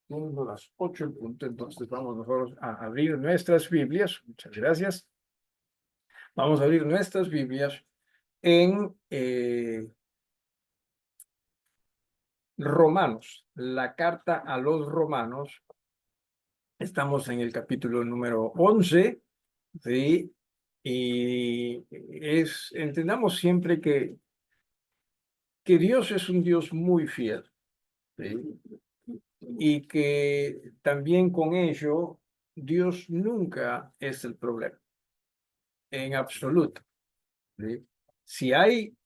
Siendo las 8 en punto, entonces vamos nosotros a abrir nuestras Biblias. Muchas gracias. Vamos a abrir nuestras Biblias en Romanos, la carta a los Romanos. Estamos en el capítulo número 11, ¿sí? Y entendamos siempre que Dios es un Dios muy fiel, ¿sí? Y que también con ello Dios nunca es el problema, en absoluto, ¿sí? Si hay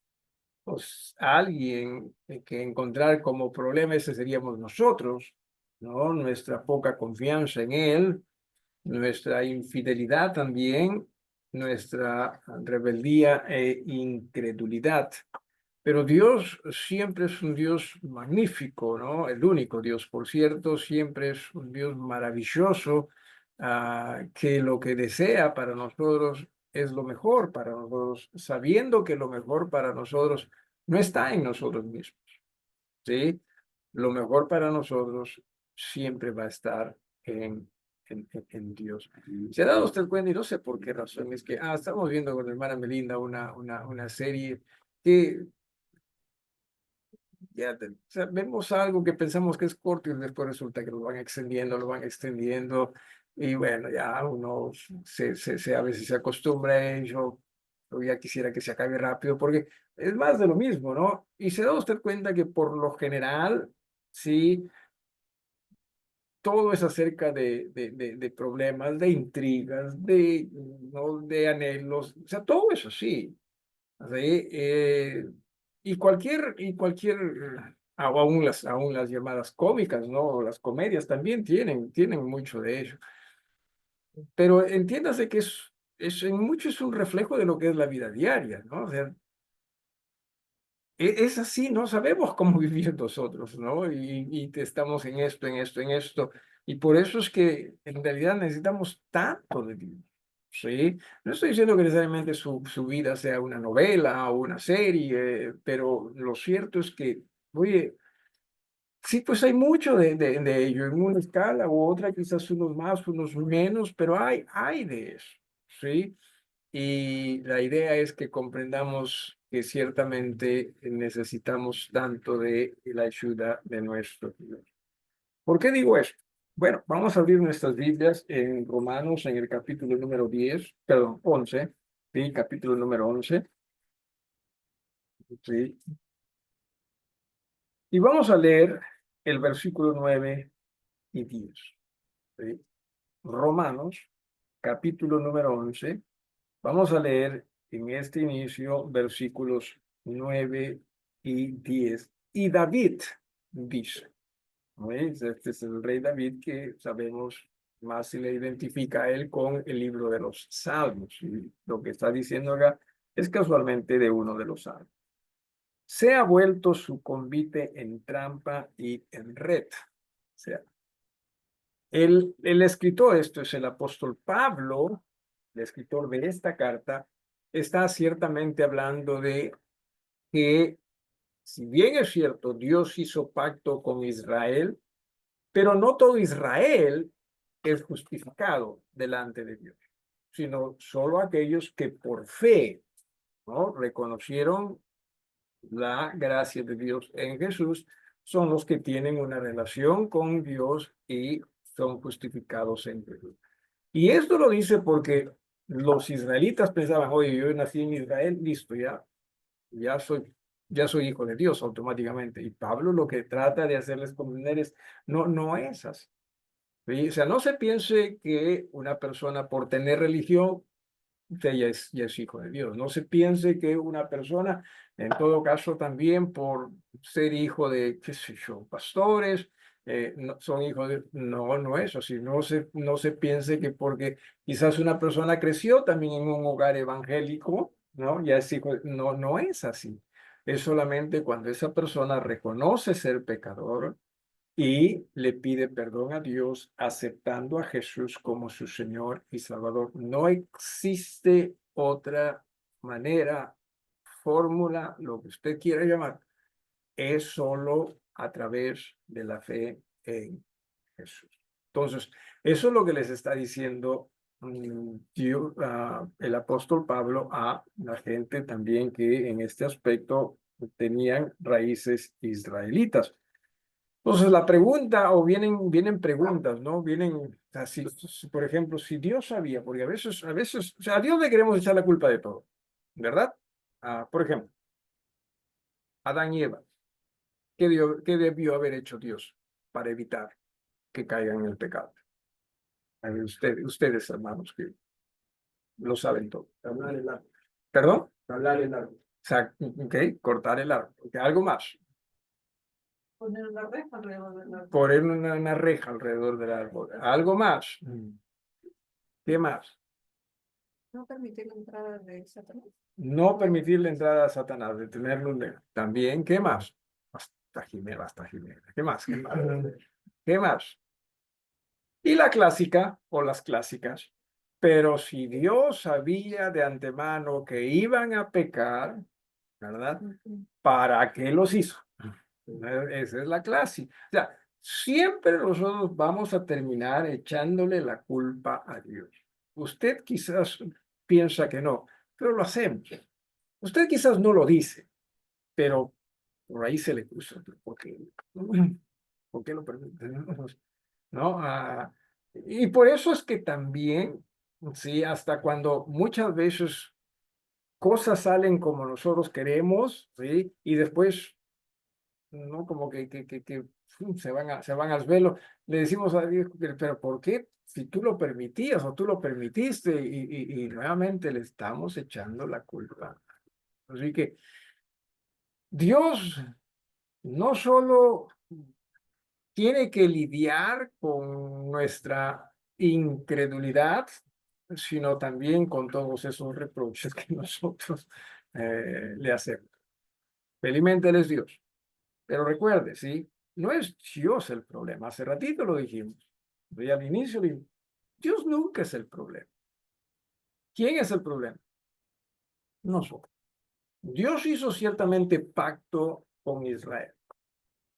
pues, alguien que encontrar como problema, ese seríamos nosotros, ¿no? Nuestra poca confianza en Él, nuestra infidelidad también, nuestra rebeldía e incredulidad. Pero Dios siempre es un Dios magnífico, ¿no? El único Dios, por cierto, siempre es un Dios maravilloso, que lo que desea para nosotros es lo mejor para nosotros, sabiendo que lo mejor para nosotros no está en nosotros mismos, ¿sí? Lo mejor para nosotros siempre va a estar en Dios. ¿Se ha dado usted cuenta? Y no sé por qué razón, es que estamos viendo con la hermana Melinda una serie que o sea, vemos algo que pensamos que es corto y después resulta que lo van extendiendo, y bueno, ya uno a veces se acostumbra a ello, o ya quisiera que se acabe rápido, porque es más de lo mismo, ¿no? Y se da usted cuenta que por lo general, sí, todo es acerca de problemas, de intrigas, ¿no? De anhelos, o sea, todo eso sí. ¿Sí? Aún las llamadas cómicas, ¿no? Las comedias también tienen mucho de ello. Pero entiéndase que en mucho es un reflejo de lo que es la vida diaria, ¿no? O sea, es así, no sabemos cómo vivir nosotros, ¿no? Y estamos en esto, en esto, en esto. Y por eso es que en realidad necesitamos tanto de Dios, ¿sí? No estoy diciendo que necesariamente su vida sea una novela o una serie, pero lo cierto es que, oye, sí, pues hay mucho de ello, en una escala u otra, quizás unos más, unos menos, pero hay de eso, ¿sí? Y la idea es que comprendamos que ciertamente necesitamos tanto de la ayuda de nuestro Dios. ¿Por qué digo esto? Bueno, vamos a abrir nuestras Biblias en Romanos, en el capítulo número 10, perdón, 11, ¿sí? Capítulo número 11, ¿sí? Y vamos a leer el versículo 9 y 10, ¿sí? Romanos, capítulo número 11. Vamos a leer en este inicio versículos 9 y 10. Y David dice, ¿no es? Este es el rey David que sabemos más se le identifica a él con el libro de los Salmos. Y lo que está diciendo acá es casualmente de uno de los Salmos. Se ha vuelto su convite en trampa y en red. O sea, el escritor, esto es el apóstol Pablo, el escritor de esta carta, está ciertamente hablando de que, si bien es cierto, Dios hizo pacto con Israel, pero no todo Israel es justificado delante de Dios, sino solo aquellos que por fe, ¿no? Reconocieron la gracia de Dios en Jesús, son los que tienen una relación con Dios y son justificados en Jesús. Y esto lo dice porque los israelitas pensaban, oye, yo nací en Israel, listo, ya soy hijo de Dios automáticamente. Y Pablo lo que trata de hacerles comprender es, no es así. ¿Sí? O sea, no se piense que una persona por tener religión, usted ya es hijo de Dios. No se piense que una persona, en todo caso también por ser hijo de, qué sé yo, pastores, son hijos de... No es así. No se piense que porque quizás una persona creció también en un hogar evangélico, ¿no? Ya es hijo no es así. Es solamente cuando esa persona reconoce ser pecador y le pide perdón a Dios aceptando a Jesús como su Señor y Salvador. No existe otra manera, fórmula, lo que usted quiera llamar, es solo a través de la fe en Jesús. Entonces, eso es lo que les está diciendo el apóstol Pablo a la gente también que en este aspecto tenían raíces israelitas. Entonces la pregunta, o vienen preguntas, ¿no? Vienen, o sea, por ejemplo, si Dios sabía, porque a veces, o sea, a Dios le queremos echar la culpa de todo, ¿verdad? Por ejemplo, Adán y Eva, ¿qué debió haber hecho Dios para evitar que caigan en el pecado? A ver, ustedes, hermanos, que lo saben todo. Hablar el árbol. ¿Perdón? Hablar el árbol. Ok, cortar el árbol. Ok, algo más. Poner una reja alrededor del árbol. Poner una reja alrededor del árbol. Algo más. ¿Qué más? No permitir la entrada de Satanás. No permitir la entrada a Satanás, detenerlo lejos. También, ¿qué más? Hasta Jimena. ¿Qué más? ¿Qué más? ¿Qué más? Y la clásica, o las clásicas, pero si Dios sabía de antemano que iban a pecar, ¿verdad? ¿Para qué los hizo? Esa es la clásica. O sea, siempre nosotros vamos a terminar echándole la culpa a Dios. Usted quizás piensa que no, pero lo hacemos. Usted quizás no lo dice, pero por ahí se le cruza. ¿Por qué lo permite? ¿No? Y por eso es que también, sí, hasta cuando muchas veces cosas salen como nosotros queremos, ¿sí? Y después, ¿no? Como que se van al velo, le decimos a Dios, pero ¿por qué? Si tú lo permitías o tú lo permitiste y nuevamente le estamos echando la culpa. Así que Dios no solo tiene que lidiar con nuestra incredulidad, sino también con todos esos reproches que nosotros le hacemos. Felizmente Él es Dios. Pero recuerde, ¿sí? No es Dios el problema. Hace ratito lo dijimos. Y al inicio dijimos, Dios nunca es el problema. ¿Quién es el problema? Nosotros. Dios hizo ciertamente pacto con Israel.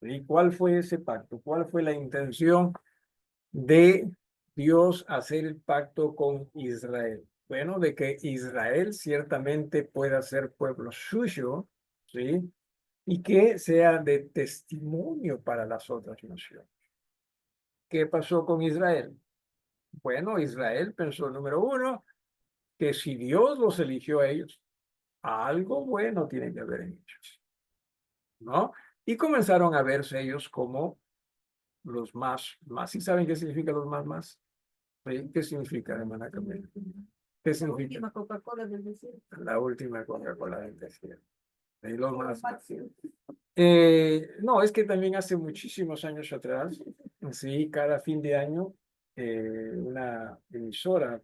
¿Y cuál fue ese pacto? ¿Cuál fue la intención de Dios hacer el pacto con Israel? Bueno, de que Israel ciertamente pueda ser pueblo suyo, ¿sí? Y que sea de testimonio para las otras naciones. ¿Qué pasó con Israel? Bueno, Israel pensó, número uno, que si Dios los eligió a ellos, algo bueno tiene que haber en ellos, ¿no? Y comenzaron a verse ellos como los más. ¿Y saben qué significa los más? ¿Sí? ¿Qué significa, hermana Camila? ¿Qué La significa? última Coca-Cola del desierto. La última Coca-Cola del desierto. Y los más. Máximo. No, es que también hace muchísimos años atrás, sí, cada fin de año, una emisora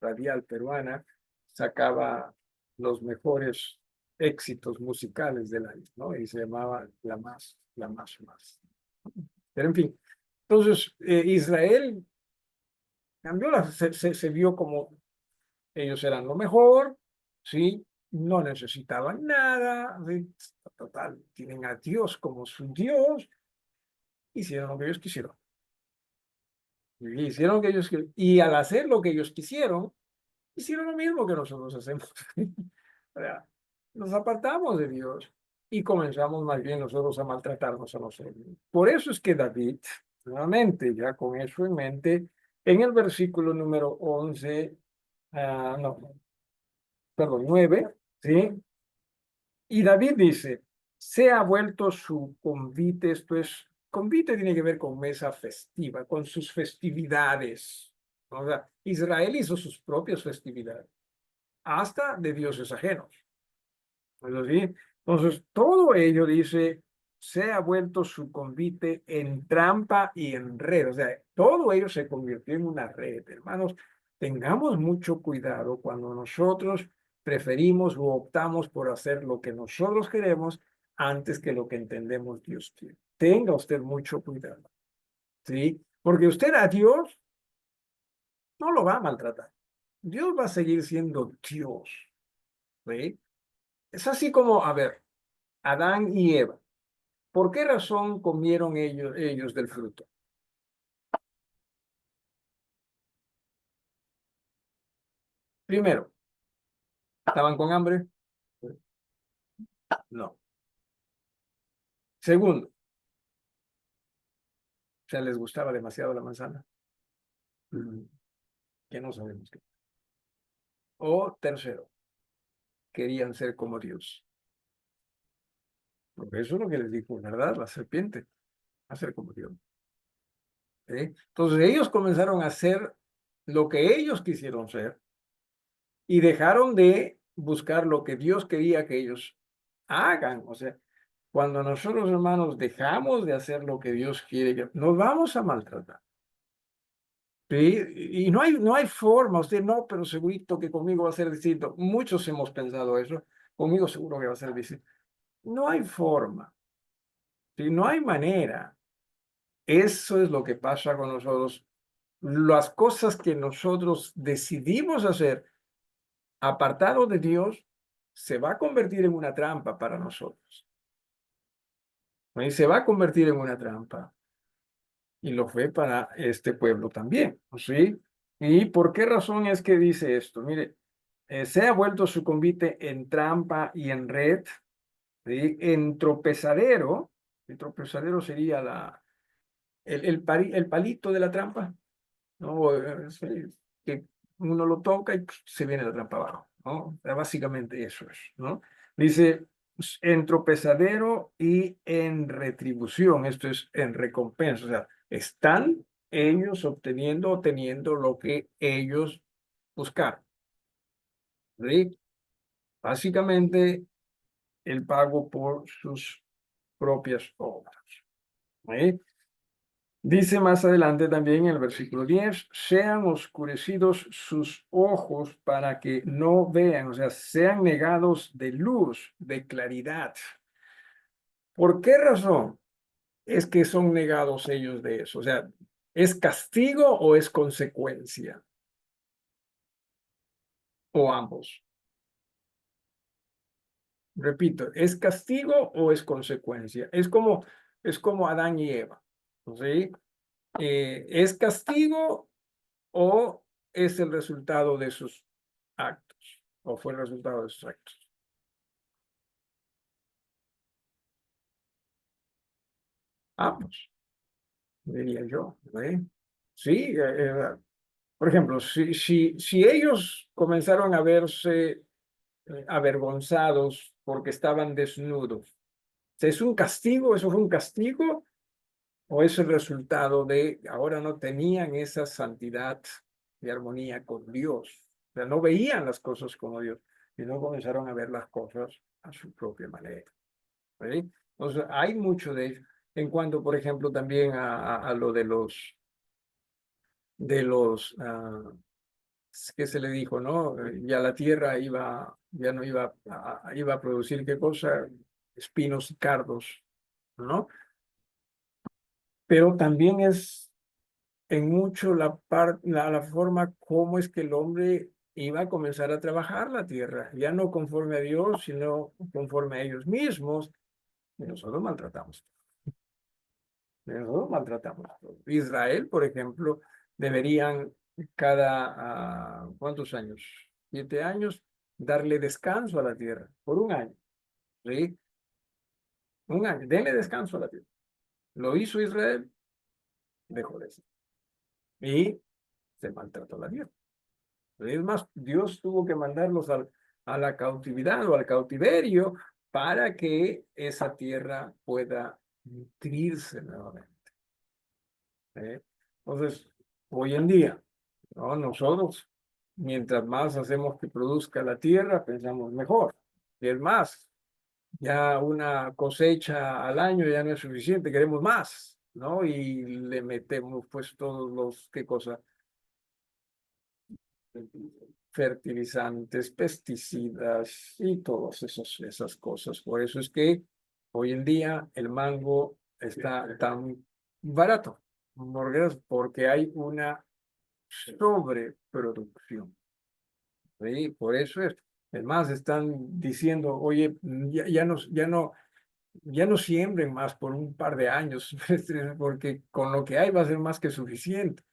radial peruana sacaba los mejores éxitos musicales del año, ¿no? Y se llamaba La Más. Pero en fin, entonces Israel cambió, se vio como ellos eran lo mejor, ¿sí? No necesitaban nada, ¿sí? Total, tienen a Dios como su Dios, hicieron lo que ellos quisieron. Y al hacer lo que ellos quisieron, hicieron lo mismo que nosotros hacemos. O sea, nos apartamos de Dios y comenzamos más bien nosotros a maltratarnos a nosotros. Por eso es que David, nuevamente, ya con eso en mente, en el versículo número 11, no, perdón, 9, ¿sí? Y David dice, se ha vuelto su convite, esto es, convite tiene que ver con mesa festiva, con sus festividades. O sea, Israel hizo sus propias festividades, hasta de dioses ajenos. ¿Es así? Entonces, todo ello dice, se ha vuelto su convite en trampa y en red. O sea, todo ello se convirtió en una red. Hermanos, tengamos mucho cuidado cuando nosotros preferimos o optamos por hacer lo que nosotros queremos antes que lo que entendemos Dios quiere. Tenga usted mucho cuidado, ¿sí? Porque usted a Dios no lo va a maltratar. Dios va a seguir siendo Dios, ¿sí? Es así como, a ver, Adán y Eva. ¿Por qué razón comieron ellos del fruto? Primero, ¿estaban con hambre? No. Segundo, o sea, ¿les gustaba demasiado la manzana? Mm, Que no sabemos qué. O tercero, querían ser como Dios. Porque eso es lo que les dijo, ¿verdad? La serpiente, a ser como Dios. Entonces ellos comenzaron a hacer lo que ellos quisieron ser y dejaron de buscar lo que Dios quería que ellos hagan. O sea, cuando nosotros, hermanos, dejamos de hacer lo que Dios quiere, nos vamos a maltratar. ¿Sí? Y no hay forma, usted no, pero segurito que conmigo va a ser distinto. Muchos hemos pensado eso, conmigo seguro que va a ser distinto. No hay forma, ¿sí? No hay manera. Eso es lo que pasa con nosotros. Las cosas que nosotros decidimos hacer apartado de Dios se va a convertir en una trampa para nosotros. ¿Sí? Se va a convertir en una trampa. Y lo fue para este pueblo también. ¿Sí? ¿Y por qué razón es que dice esto? Mire, se ha vuelto su convite en trampa y en red, ¿sí? En tropezadero. El tropezadero sería el palito de la trampa, ¿no? Sí, que uno lo toca y se viene la trampa abajo, ¿no? O sea, básicamente eso es, ¿no? Dice, en tropezadero y en retribución, esto es en recompensa, o sea, están ellos obteniendo o teniendo lo que ellos buscaron, ¿sí? Básicamente el pago por sus propias obras, ¿sí? Dice más adelante también en el versículo 10, sean oscurecidos sus ojos para que no vean, o sea, sean negados de luz, de claridad. ¿Por qué razón es que son negados ellos de eso? O sea, ¿es castigo o es consecuencia? O ambos. Repito, ¿es castigo o es consecuencia? Es como Adán y Eva, ¿sí? ¿Es castigo o es el resultado de sus actos? ¿O fue el resultado de sus actos? Ambos, diría yo. Sí, por ejemplo, si ellos comenzaron a verse avergonzados porque estaban desnudos, ¿es un castigo? ¿Eso fue un castigo? ¿O es el resultado de ahora no tenían esa santidad y armonía con Dios? O sea, no veían las cosas como Dios, sino comenzaron a ver las cosas a su propia manera. ¿Sí? Entonces, hay mucho de eso. En cuanto, por ejemplo, también a lo de los, ¿qué se le dijo, no? Ya la tierra ya no iba a producir, ¿qué cosa? Espinos y cardos, ¿no? Pero también es en mucho la forma como es que el hombre iba a comenzar a trabajar la tierra, ya no conforme a Dios, sino conforme a ellos mismos, y nosotros maltratamos. Nosotros maltratamos. Israel, por ejemplo, deberían cada, ¿cuántos años? 7 años, darle descanso a la tierra, por un año, ¿sí? Un año, denle descanso a la tierra. Lo hizo Israel, dejó de ser. Y se maltrató la tierra. Es más, Dios tuvo que mandarlos a la cautividad o al cautiverio para que esa tierra pueda nutrirse nuevamente. ¿Eh? Entonces, hoy en día, ¿no? Nosotros, mientras más hacemos que produzca la tierra, pensamos mejor. Y es más, ya una cosecha al año ya no es suficiente, queremos más, ¿no? Y le metemos pues todos los, ¿qué cosa? Fertilizantes, pesticidas y todas esas cosas. Por eso es que hoy en día el mango está tan barato, porque hay una sobreproducción. ¿Sí? Por eso es. Además, están diciendo, oye, ya no ya no siembren más por un par de años, porque con lo que hay va a ser más que suficiente.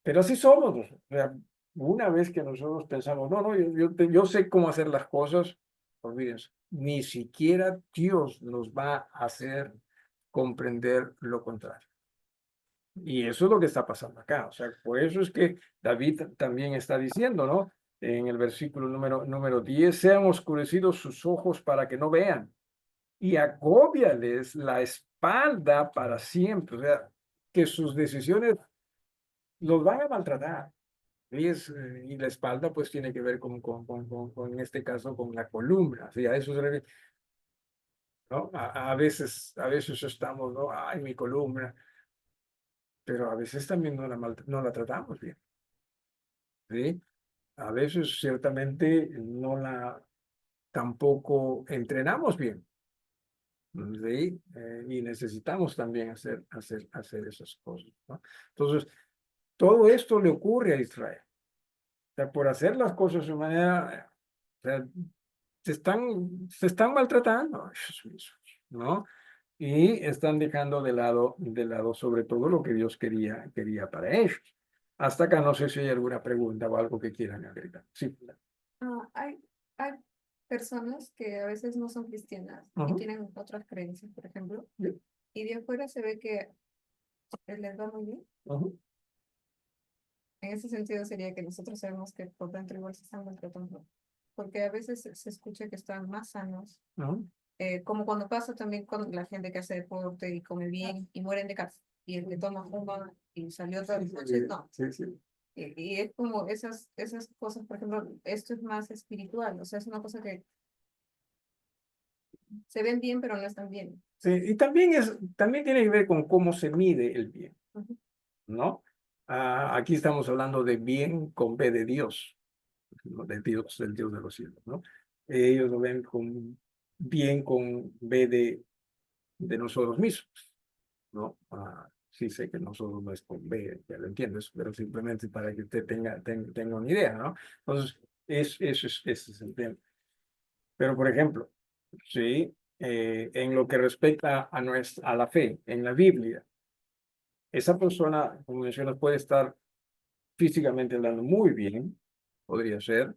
Pero así somos. O sea, una vez que nosotros pensamos, no, no, yo sé cómo hacer las cosas, olvídense, ni siquiera Dios nos va a hacer comprender lo contrario. Y eso es lo que está pasando acá. O sea, por eso es que David también está diciendo, ¿no? En el versículo número 10, sean oscurecidos sus ojos para que no vean y agóbiales la espalda para siempre. O sea, que sus decisiones los van a maltratar. Y la espalda pues tiene que ver en este caso, con la columna. O sea, eso se refiere, ¿no? A veces estamos, ¿no? Ay, mi columna, pero a veces también no la tratamos bien, ¿sí? A veces ciertamente no la tampoco entrenamos bien, ¿sí? Y necesitamos también hacer esas cosas, ¿no? Entonces, todo esto le ocurre a Israel. O sea, por hacer las cosas de manera, o sea, se están maltratando a ellos mismos, ¿no? Y están dejando de lado sobre todo lo que Dios quería para ellos. Hasta acá no sé si hay alguna pregunta o algo que quieran agregar. Sí. Hay personas que a veces no son cristianas y Ujú, tienen otras creencias, por ejemplo, sí, y de afuera se ve que les va muy bien. ujú, En ese sentido sería que nosotros sabemos que por dentro igual se están maltratando, porque a veces se escucha que están más sanos, ujú. como cuando pasa también con la gente que hace deporte y come bien y mueren de cáncer, y el que toma fuma y salió todas las noches, no. Sí, sí. Y es como esas cosas, por ejemplo, esto es más espiritual, o sea, es una cosa que se ven bien, pero no están bien. Sí, y también tiene que ver con cómo se mide el bien, Ujú. ¿no? Aquí estamos hablando de bien con B de Dios, ¿no? De Dios, del Dios de los cielos, ¿no? Ellos lo ven con bien con B de nosotros mismos, ¿no? Sí sé que nosotros no es con B, ya lo entiendes, pero simplemente para que usted tenga una idea, ¿no? Entonces, ese es el tema. Pero, por ejemplo, sí, en lo que respecta a la fe, en la Biblia, esa persona, como mencionas, puede estar físicamente hablando muy bien, podría ser,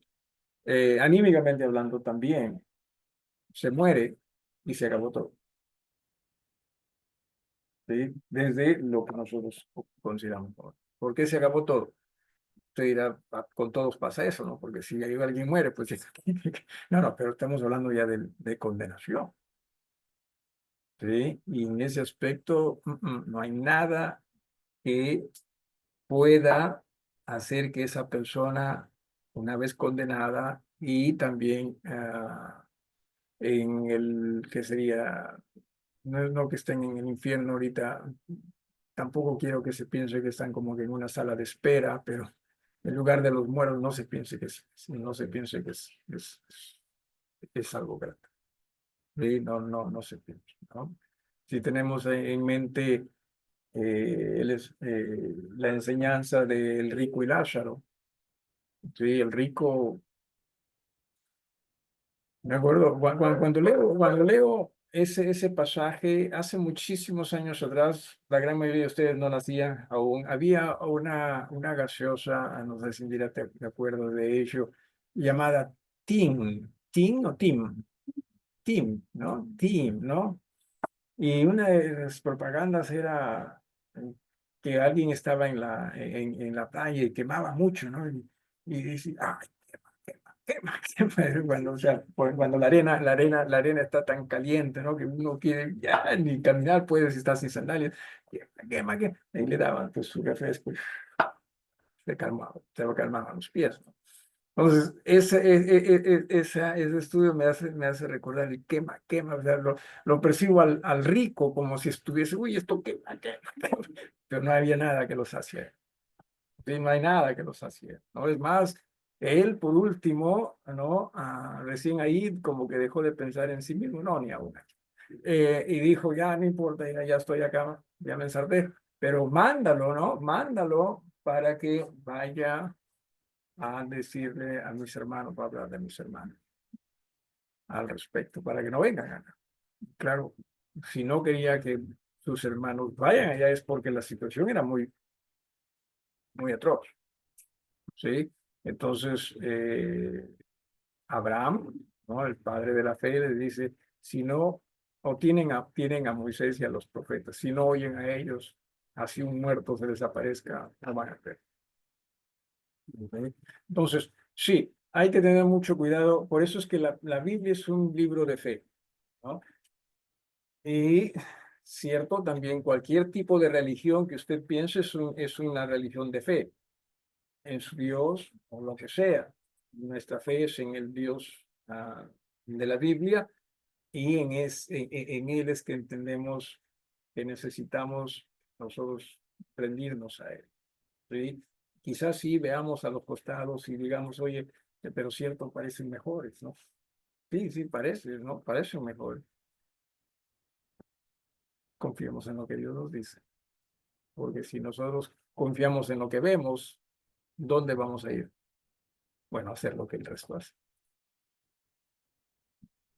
anímicamente hablando también, se muere y se acabó todo, ¿sí? Desde lo que nosotros consideramos ahora. ¿Por qué se acabó todo? Usted dirá, con todos pasa eso, ¿no? Porque si alguien muere, pues no, no, pero estamos hablando ya de condenación, ¿sí? Y en ese aspecto, no hay nada que pueda hacer que esa persona, una vez condenada y también en el que sería, no que estén en el infierno ahorita, tampoco quiero que se piense que están como que en una sala de espera, pero en lugar de los muertos no se piense que no se piense que es algo grande. Sí, no, no, no se piense, ¿no? Si tenemos en mente la enseñanza del rico y Lázaro. Sí, el rico, me acuerdo, cuando leo ese pasaje, hace muchísimos años atrás, la gran mayoría de ustedes no nacían aún, había una gaseosa, no sé si mira, te acuerdo de ello, llamada Tim o Tim, ¿no? Y una de las propagandas era que alguien estaba en la playa y quemaba mucho, ¿no? Y dice, ay, quema. Cuando, o sea, cuando la arena está tan caliente, ¿no? Que uno quiere ya ni caminar puede si está sin sandalias. Quema. Y le daban pues su refresco y se lo calmaba los pies, ¿no? Entonces, ese estudio me hace recordar el quema, o sea, lo percibo al rico como si estuviese, uy, esto quema, pero no había nada que los hacía, sí, no hay nada que los hacía, ¿no? Es más, él por último, ¿no? Recién ahí como que dejó de pensar en sí mismo, no, ni aún. Y dijo, ya no importa, ya estoy acá, ya me ensarté, pero mándalo, ¿no? Mándalo para que vaya a decirle a mis hermanos, para hablar de mis hermanos al respecto, para que no vengan acá. Claro, si no quería que sus hermanos vayan allá es porque la situación era muy, muy atroz, ¿sí? Entonces, Abraham, ¿no? El padre de la fe, les dice, si no, o tienen a Moisés y a los profetas, si no oyen a ellos, así un muerto se desaparezca, no van a creer. ¿Ok? Entonces, sí, hay que tener mucho cuidado, por eso es que la Biblia es un libro de fe, ¿no? Y cierto, también cualquier tipo de religión que usted piense es una religión de fe en su Dios o lo que sea. Nuestra fe es en el Dios de la Biblia y en Él es que entendemos que necesitamos nosotros rendirnos a Él. ¿Sí? Quizás sí veamos a los costados y digamos, oye, pero cierto, parecen mejores, ¿no? Sí, sí, parece, ¿no? Parecen mejores. Confiemos en lo que Dios nos dice, porque si nosotros confiamos en lo que vemos, ¿dónde vamos a ir? Bueno, hacer lo que el resto hace,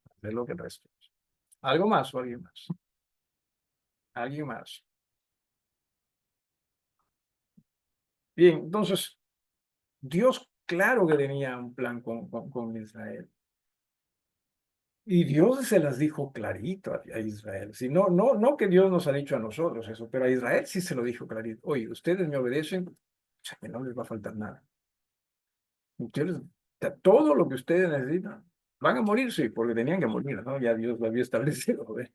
hacer lo que el resto hace. ¿Algo más o alguien más? ¿Alguien más? Bien, entonces, Dios claro que tenía un plan con Israel. Y Dios se las dijo clarito a Israel. Si no, no que Dios nos ha dicho a nosotros eso, pero a Israel sí se lo dijo clarito. Oye, ustedes me obedecen, o sea, que no les va a faltar nada. Ustedes, todo lo que ustedes necesitan, van a morir, sí, porque tenían que morir, ¿no? Ya Dios lo había establecido. ¿Ve?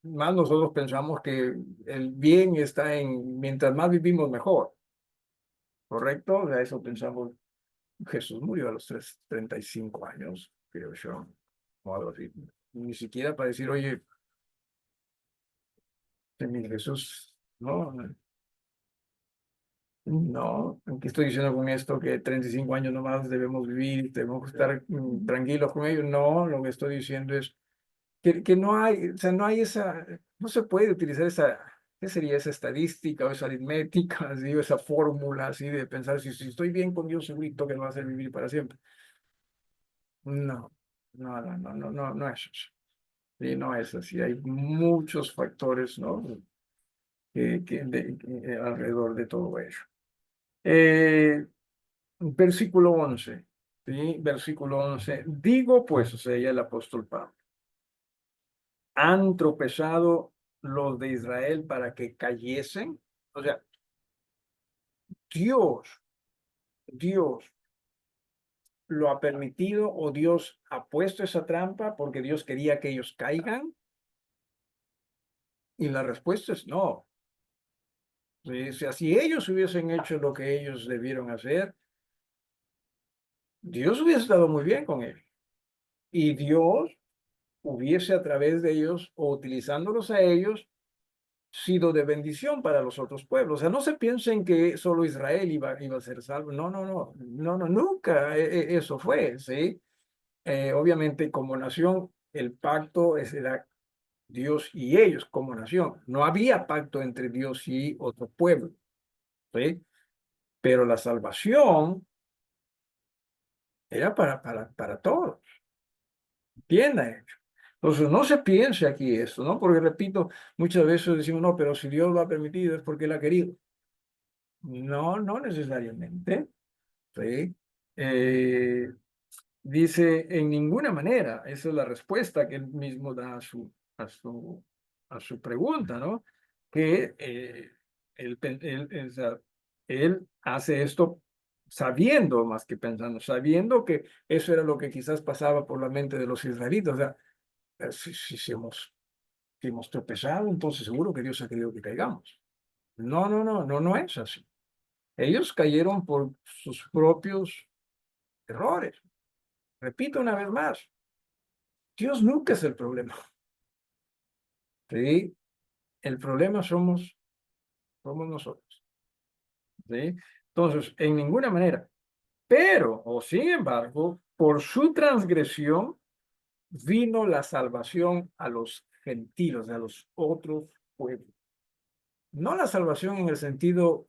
Más nosotros pensamos que el bien está en, mientras más vivimos, mejor, ¿correcto? O sea, eso pensamos. Jesús murió a los 35 años, creo yo, o algo así. Ni siquiera para decir, oye, mi Jesús, no, no, ¿qué estoy diciendo con esto? Que 35 años nomás debemos vivir, debemos estar tranquilos con ellos. No, lo que estoy diciendo es que no hay, o sea, no hay esa, no se puede utilizar esa, ¿qué sería esa estadística o esa aritmética, así, o esa fórmula así de pensar si estoy bien con Dios, segurito que me va a hacer vivir para siempre. No, no es eso. Sí, no es así. Hay muchos factores, ¿no? Que alrededor de todo ello. Eh, versículo 11, ¿sí? Versículo 11. Digo, pues, o sea, ya el apóstol Pablo, han tropezado los de Israel para que cayesen. O sea, Dios, Dios lo ha permitido o Dios ha puesto esa trampa porque Dios quería que ellos caigan. Y la respuesta es no. Sí, o sea, si ellos hubiesen hecho lo que ellos debieron hacer, Dios hubiese estado muy bien con ellos. Y Dios hubiese a través de ellos o utilizándolos a ellos sido de bendición para los otros pueblos. O sea, no se piensen que solo Israel iba a ser salvo. No, nunca eso fue, ¿sí? Obviamente como nación, el pacto era Dios y ellos como nación. No había pacto entre Dios y otro pueblo, ¿sí? Pero la salvación era para todos. Bien hecho. Entonces, no se piense aquí esto, ¿no? Porque repito, muchas veces decimos, no, pero si Dios lo ha permitido es porque Él ha querido. No, no necesariamente. ¿Sí? Eh, dice, en ninguna manera. Esa es la respuesta que Él mismo da a su pregunta, ¿no? Que o sea, él hace esto sabiendo, más que pensando, sabiendo que eso era lo que quizás pasaba por la mente de los israelitas. O sea, si hemos tropezado, entonces seguro que Dios ha querido que caigamos. No es así. Ellos cayeron por sus propios errores. Repito una vez más, Dios nunca es el problema. ¿Sí? El problema somos nosotros. ¿Sí? Entonces, en ninguna manera. Pero, o sin embargo, por su transgresión vino la salvación a los gentiles, a los otros pueblos. No la salvación en el sentido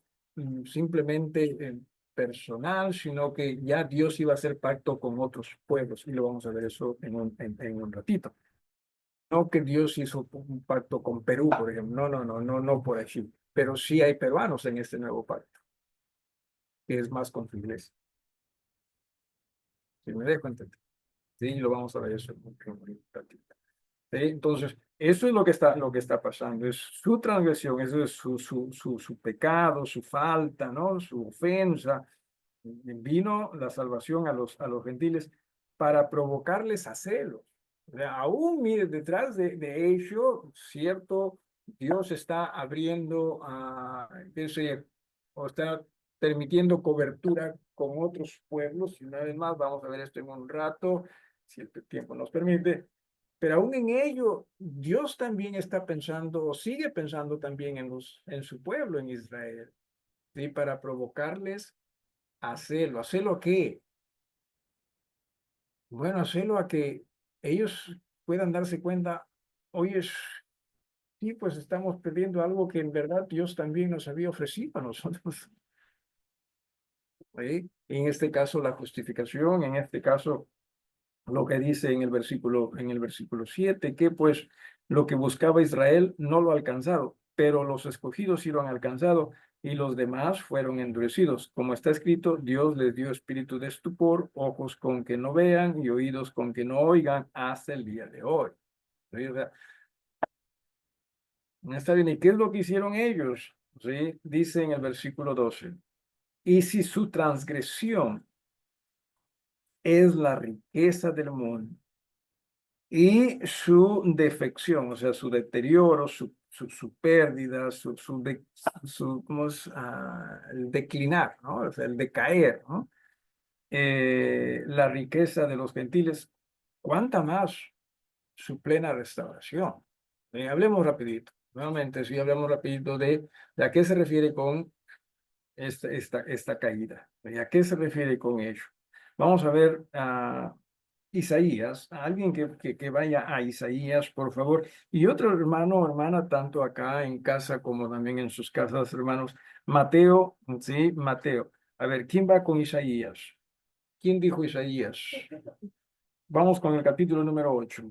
simplemente personal, sino que ya Dios iba a hacer pacto con otros pueblos. Y lo vamos a ver eso en un ratito. no que Dios hizo un pacto con Perú, por ejemplo. No por aquí. Pero sí hay peruanos en este nuevo pacto, que es más con tu iglesia. Si me dejo entender. Sí, lo vamos a ver eso en un ratito. ¿Sí? Entonces, eso es lo que está pasando. Es su transgresión, eso es su pecado, su falta, ¿no? Su ofensa. Vino la salvación a los gentiles para provocarles a celos. O sea, aún, mire, detrás de ello, cierto, Dios está abriendo, qué sé, o está permitiendo cobertura con otros pueblos. Y una vez más, vamos a ver esto en un rato, si el tiempo nos permite. Pero aún en ello, Dios también está pensando, o sigue pensando también en su pueblo, en Israel, ¿sí? Para provocarles a celo. ¿A celo a qué? Bueno, a celo a que ellos puedan darse cuenta, oye, sí, pues estamos perdiendo algo que en verdad Dios también nos había ofrecido a nosotros. ¿Sí? En este caso, la justificación, en este caso, lo que dice en el versículo 7, que pues lo que buscaba Israel no lo ha alcanzado, pero los escogidos sí lo han alcanzado y los demás fueron endurecidos. Como está escrito, Dios les dio espíritu de estupor, ojos con que no vean y oídos con que no oigan hasta el día de hoy. ¿Sí? O sea, no está bien. ¿Y qué es lo que hicieron ellos? ¿Sí? Dice en el versículo 12, y si su transgresión es la riqueza del mundo, y su defección, o sea, su deterioro, su pérdida, ¿cómo es? El declinar, ¿no? O sea, el decaer, ¿no? La riqueza de los gentiles, ¿cuánta más su plena restauración? Hablemos rapidito, nuevamente, sí, hablamos rapidito de a qué se refiere con esta caída. ¿A qué se refiere con ello? Vamos a ver a Isaías, a alguien que vaya a Isaías, por favor. Y otro hermano o hermana, tanto acá en casa como también en sus casas, hermanos. Mateo, sí, Mateo. A ver, ¿quién va con Isaías? ¿Quién dijo Isaías? Vamos con el capítulo número 8.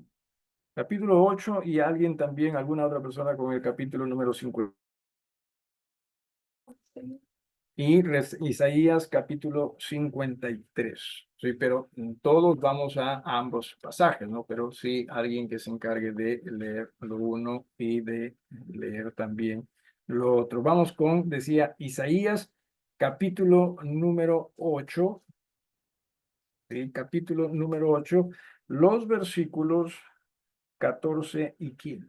Capítulo 8 y alguien también, alguna otra persona con el capítulo número 5. Y Isaías capítulo 53. Sí, pero todos vamos a ambos pasajes, ¿no? Pero sí, alguien que se encargue de leer lo uno y de leer también lo otro. Vamos con, decía, Isaías capítulo número 8. Sí, capítulo número 8, los versículos 14 y 15.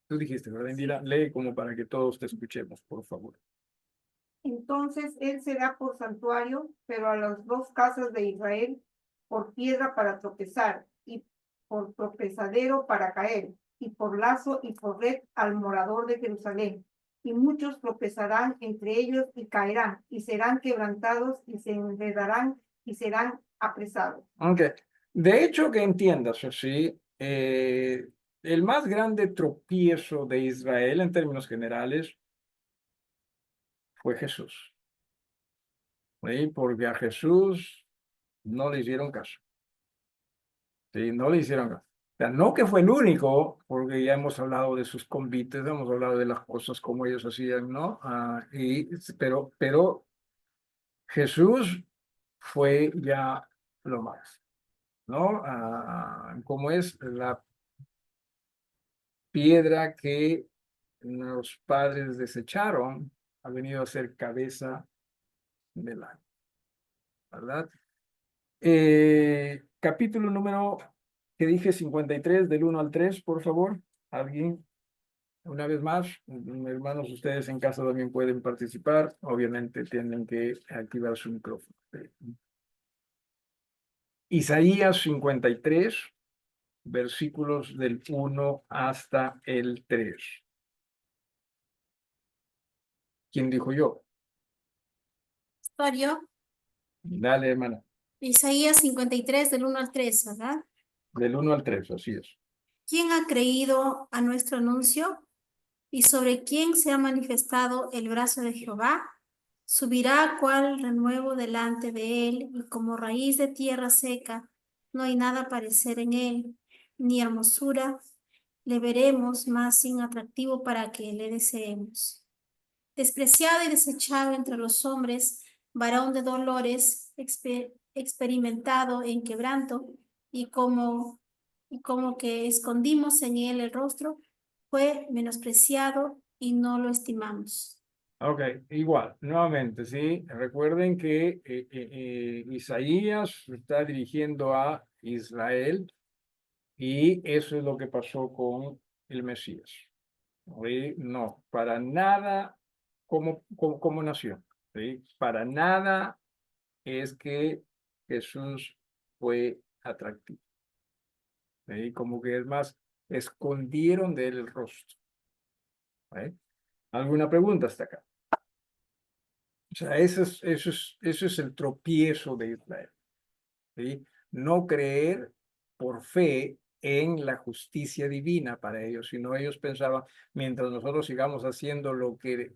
Tú dijiste, ¿verdad, Indira? Lee como para que todos te escuchemos, por favor. Entonces él será por santuario, pero a las dos casas de Israel por piedra para tropezar, y por tropezadero para caer, y por lazo y por red al morador de Jerusalén. Y muchos tropezarán entre ellos y caerán, y serán quebrantados, y se enredarán, y serán apresados. Aunque, de hecho, que entiendas, sí, el más grande tropiezo de Israel en términos generales fue Jesús. ¿Sí? Porque a Jesús no le hicieron caso. Sí, no le hicieron caso. O sea, no que fue el único, porque ya hemos hablado de sus convites, hemos hablado de las cosas como ellos hacían, ¿no? Pero Jesús fue ya lo más, ¿no? Como es la piedra que los padres desecharon, ha venido a ser cabeza del año, ¿verdad? Capítulo número, que dije 53, del 1 al 3, por favor. Alguien, una vez más, hermanos, ustedes en casa también pueden participar. Obviamente tienen que activar su micrófono. Isaías 53, versículos del 1 hasta el 3. ¿Quién dijo yo? Historia, Dale, hermana. Isaías 53 del 1 al 3, ¿verdad? Del 1 al 3, así es. ¿Quién ha creído a nuestro anuncio? ¿Y sobre quién se ha manifestado el brazo de Jehová? Subirá cual renuevo delante de él, y como raíz de tierra seca, No hay nada parecer en él, ni hermosura le veremos más sin atractivo para que le deseemos. Despreciado y desechado entre los hombres, varón de dolores, experimentado en quebranto, y como que escondimos en él el rostro, fue menospreciado y no lo estimamos. Ok, igual, nuevamente, ¿sí? Recuerden que Isaías está dirigiendo a Israel y eso es lo que pasó con el Mesías. ¿Sí? No, para nada como nación, ¿sí? Para nada es que Jesús fue atractivo. ¿Sí? Como que es más, escondieron de él el rostro. ¿Sí? ¿Alguna pregunta hasta acá? O sea, eso es el tropiezo de Israel. ¿Sí? No creer por fe en la justicia divina para ellos, sino ellos pensaban, mientras nosotros sigamos haciendo lo que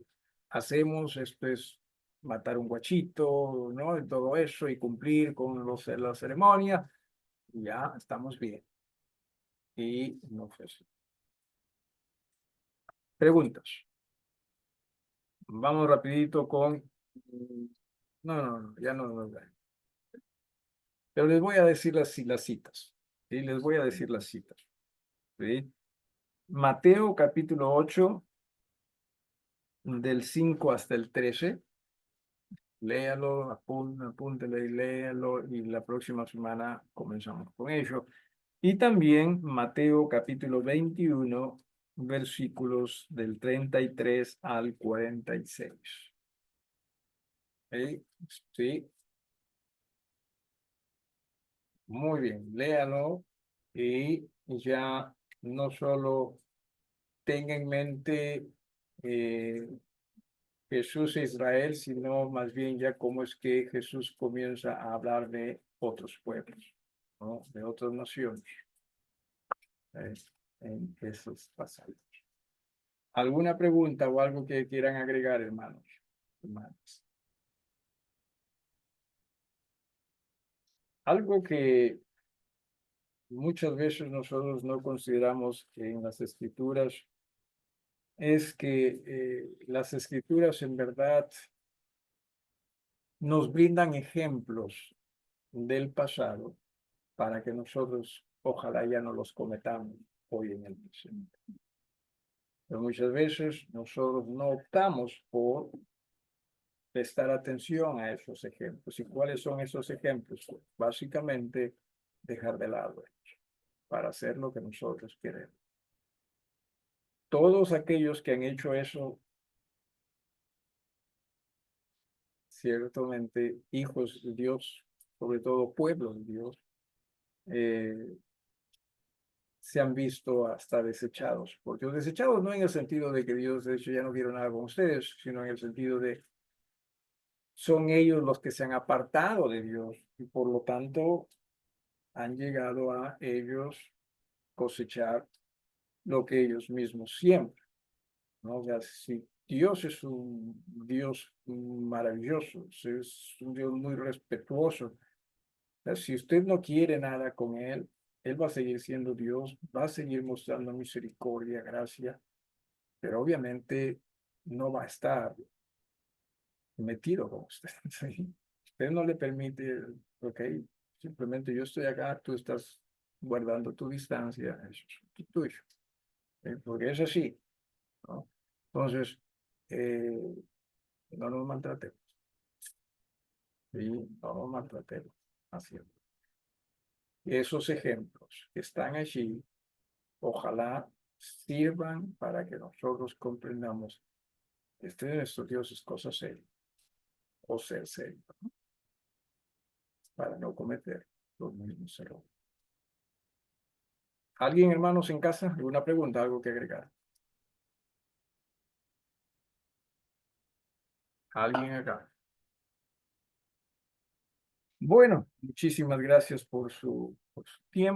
hacemos, esto es matar un guachito, ¿no? Y todo eso, y cumplir con la ceremonia, ya estamos bien. Y no fue así. Preguntas. Vamos rapidito con... No, ya no. Pero les voy a decir las citas. ¿Sí? Les voy a decir las citas. ¿Sí? Mateo capítulo 8, del 5 hasta el 13. Léalo, apúntele y léalo y la próxima semana comenzamos con ello. Y también Mateo capítulo 21, versículos del 33 al 46. ¿Sí? Sí, muy bien, léalo y ya no solo tenga en mente Jesús e Israel, sino más bien ya cómo es que Jesús comienza a hablar de otros pueblos, ¿no? De otras naciones, eh, en esos pasajes. ¿Alguna pregunta o algo que quieran agregar, hermanos? Hermanas? Algo que muchas veces nosotros no consideramos en las escrituras es que las escrituras en verdad nos brindan ejemplos del pasado para que nosotros ojalá ya no los cometamos hoy en el presente. Pero muchas veces nosotros no optamos por prestar atención a esos ejemplos. ¿Y cuáles son esos ejemplos? Pues, básicamente, dejar de lado para hacer lo que nosotros queremos. Todos aquellos que han hecho eso, ciertamente hijos de Dios, sobre todo pueblo de Dios, se han visto hasta desechados, porque desechados no en el sentido de que Dios de hecho ya no quiere nada con ustedes, sino en el sentido de son ellos los que se han apartado de Dios y por lo tanto han llegado a ellos cosechar lo que ellos mismos siembran, ¿no? O sea, si Dios es un Dios maravilloso, es un Dios muy respetuoso, o sea, si usted no quiere nada con Él, Él va a seguir siendo Dios, va a seguir mostrando misericordia, gracia, pero obviamente no va a estar metido con usted. ¿Sí? Usted no le permite, ok, simplemente yo estoy acá, tú estás guardando tu distancia, eso es tuyo. Porque es así, ¿no? Entonces, no nos maltratemos. ¿Sí? No nos maltratemos. Así es. Esos ejemplos que están allí, ojalá sirvan para que nosotros comprendamos que este de nuestro Dios es cosa seria o ser serio, ¿no? Para no cometer los mismos errores. ¿Alguien, hermanos, en casa? ¿Alguna pregunta? ¿Algo que agregar? ¿Alguien acá? Bueno, muchísimas gracias por su tiempo.